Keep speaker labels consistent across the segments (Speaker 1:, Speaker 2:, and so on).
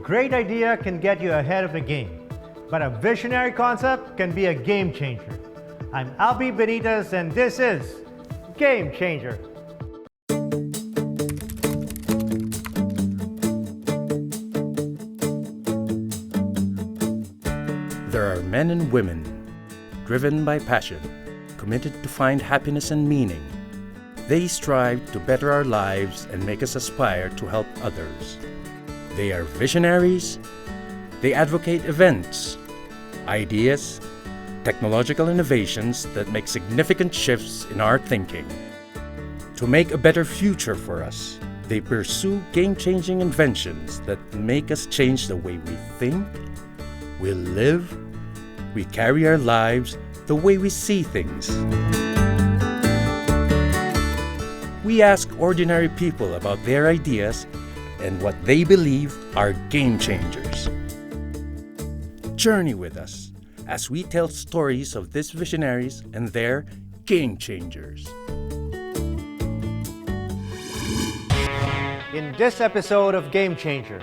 Speaker 1: great idea can get you ahead of the game, but a visionary concept can be a game changer. I'm Albee Benitez, and this is Game Changer.
Speaker 2: There are men and women driven by passion, committed to find happiness and meaning. They strive to better our lives and make us aspire to help others. They are visionaries. They advocate events, ideas, technological innovations that make significant shifts in our thinking. To make a better future for us, they pursue game-changing inventions that make us change the way we think, we live, we carry our lives, the way we see things. We ask ordinary people about their ideas and what they believe are game changers. Journey with us as we tell stories of these visionaries and their game changers.
Speaker 1: In this episode of Game Changer,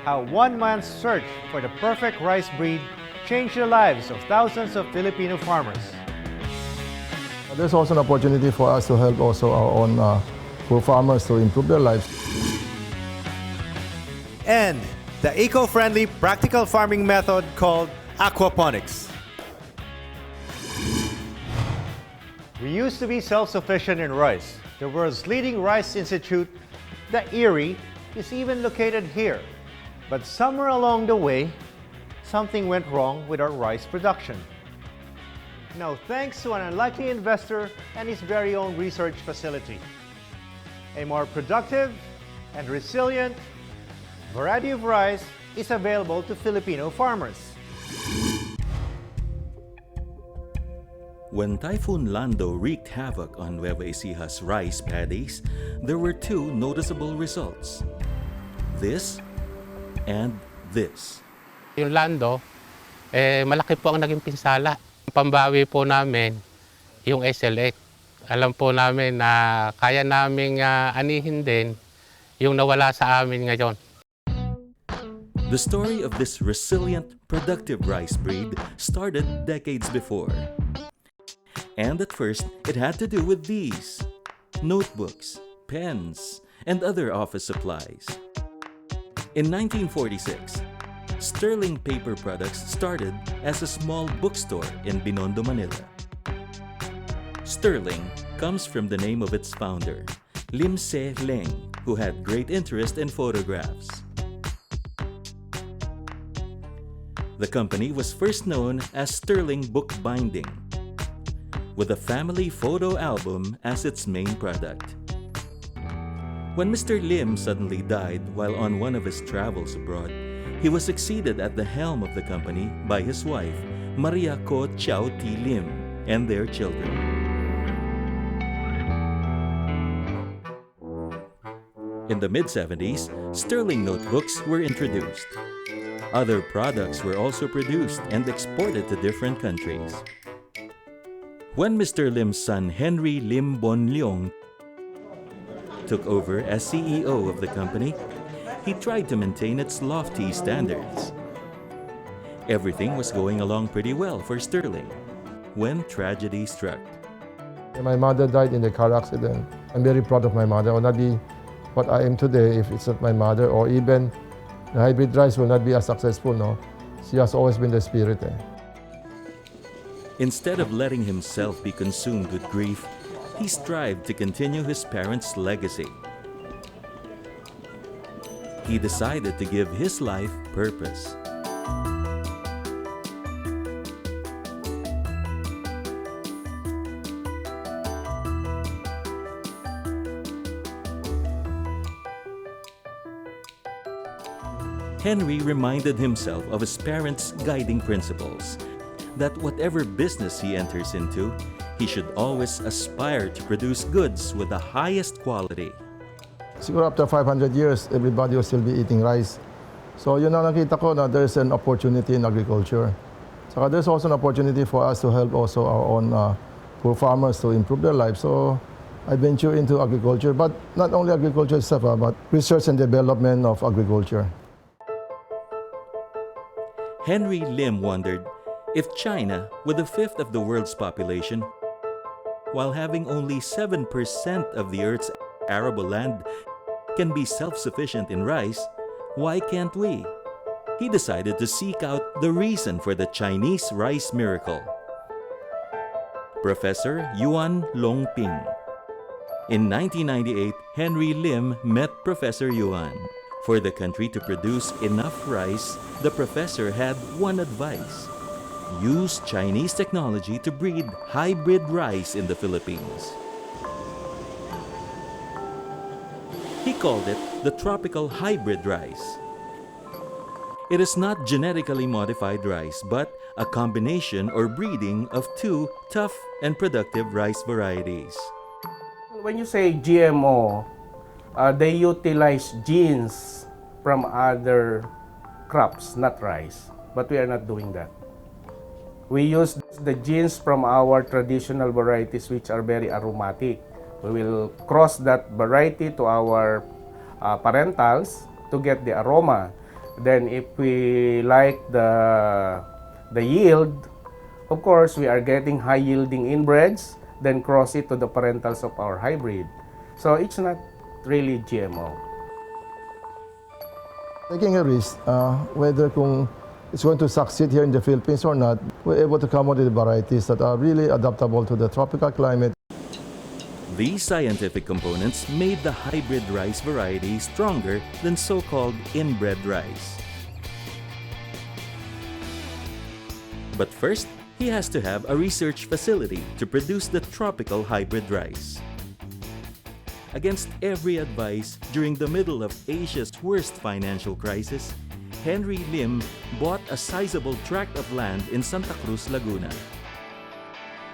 Speaker 1: how one man's search for the perfect rice breed changed the lives of thousands of Filipino farmers.
Speaker 3: There's also an opportunity for us to help also our own poor farmers to improve their lives.
Speaker 1: And the eco-friendly practical farming method called aquaponics. We used to be self-sufficient in rice. The world's leading rice institute, the IRRI, is even located here. But somewhere along the way, something went wrong with our rice production. Now, thanks to an unlikely investor and his very own research facility, a more productive and resilient variety of rice is available to Filipino farmers.
Speaker 4: When Typhoon Lando wreaked havoc on Nueva Ecija's rice paddies, there were two noticeable results. This and this.
Speaker 5: Yung Lando, malaki po ang naging pinsala. Pambawi po namin yung SLX. Alam po namin na kaya naming anihin din yung nawala sa amin ngayon.
Speaker 4: The story of this resilient, productive rice breed started decades before. And at first, it had to do with these: notebooks, pens, and other office supplies. In 1946, Sterling Paper Products started as a small bookstore in Binondo, Manila. Sterling comes from the name of its founder, Lim Se Leng, who had great interest in photographs. The company was first known as Sterling Book Binding, with a family photo album as its main product. When Mr. Lim suddenly died while on one of his travels abroad, he was succeeded at the helm of the company by his wife, Maria Ko Chow T. Lim, and their children. In the mid-70s, Sterling notebooks were introduced. Other products were also produced and exported to different countries. When Mr. Lim's son Henry Lim Bon Leong took over as CEO of the company, he tried to maintain its lofty standards. Everything was going along pretty well for Sterling when tragedy struck.
Speaker 3: My mother died in a car accident. I'm very proud of my mother. I will not be what I am today if it's not my mother, or even the hybrid rice will not be as successful. No, she has always been the spirit.
Speaker 4: Instead of letting himself be consumed with grief, he strived to continue his parents' legacy. He decided to give his life purpose. Henry reminded himself of his parents' guiding principles, that whatever business he enters into, he should always aspire to produce goods with the highest quality.
Speaker 3: Siguro after 500 years, everybody will still be eating rice. So yun ang nakita ko na there's an opportunity in agriculture. Saka there's also an opportunity for us to help also our own poor farmers to improve their lives. So I venture into agriculture, but not only agriculture itself, but research and development of agriculture.
Speaker 4: Henry Lim wondered if China, with a fifth of the world's population, while having only 7% of the Earth's arable land, can be self-sufficient in rice, why can't we? He decided to seek out the reason for the Chinese rice miracle. Professor Yuan Longping. In 1998, Henry Lim met Professor Yuan. For the country to produce enough rice, the professor had one advice: use Chinese technology to breed hybrid rice in the Philippines. He called it the tropical hybrid rice. It is not genetically modified rice, but a combination or breeding of two tough and productive rice varieties.
Speaker 6: When you say GMO, they utilize genes from other crops, not rice. But we are not doing that. We use the genes from our traditional varieties, which are very aromatic. We will cross that variety to our parentals to get the aroma. Then if we like the yield, of course, we are getting high-yielding inbreds, then cross it to the parentals of our hybrid. So it's not really GMO.
Speaker 3: Taking a risk, whether it's going to succeed here in the Philippines or not, we're able to come out with varieties that are really adaptable to the tropical climate.
Speaker 4: These scientific components made the hybrid rice variety stronger than so-called inbred rice. But first, he has to have a research facility to produce the tropical hybrid rice. Against every advice, during the middle of Asia's worst financial crisis, Henry Lim bought a sizable tract of land in Santa Cruz, Laguna.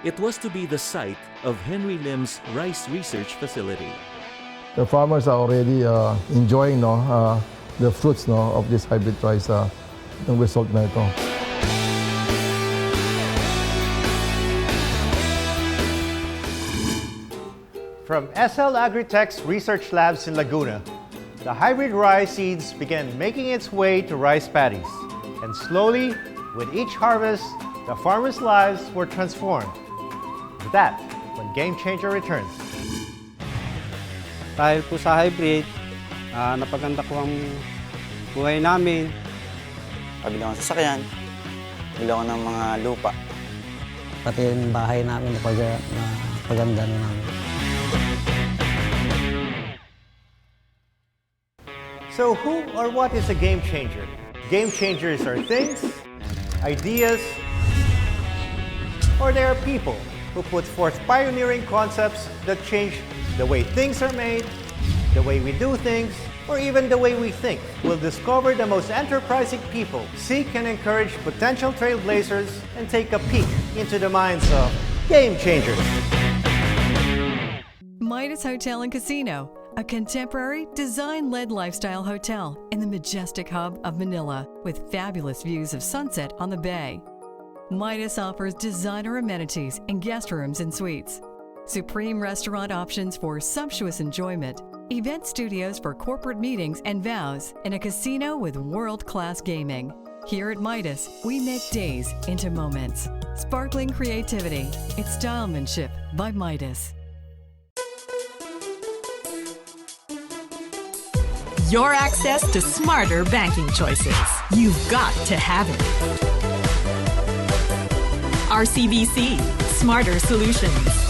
Speaker 4: It was to be the site of Henry Lim's rice research facility.
Speaker 3: The farmers are already enjoying the fruits of this hybrid rice result na ito.
Speaker 1: From SL Agritech's research labs in Laguna, the hybrid rice seeds began making its way to rice paddies. And slowly, with each harvest, the farmers' lives were transformed. With that, when Game Changer returns.
Speaker 7: Dahil po sa hybrid, napaganda ko ang buhay namin.
Speaker 8: Pabili ako ng sasakyan, pabili ako ng mga lupa.
Speaker 9: Pati yung bahay namin napaganda na namin.
Speaker 1: So who or what is a game changer? Game changers are things, ideas, or they are people who put forth pioneering concepts that change the way things are made, the way we do things, or even the way we think. We'll discover the most enterprising people, seek and encourage potential trailblazers, and take a peek into the minds of game changers.
Speaker 10: Midas Hotel and Casino, a contemporary, design-led lifestyle hotel in the majestic hub of Manila with fabulous views of sunset on the bay. Midas offers designer amenities and guest rooms and suites, supreme restaurant options for sumptuous enjoyment, event studios for corporate meetings and vows, and a casino with world-class gaming. Here at Midas, we make days into moments. Sparkling creativity, it's stylemanship by Midas.
Speaker 11: Your access to smarter banking choices. You've got to have it. RCBC, Smarter Solutions.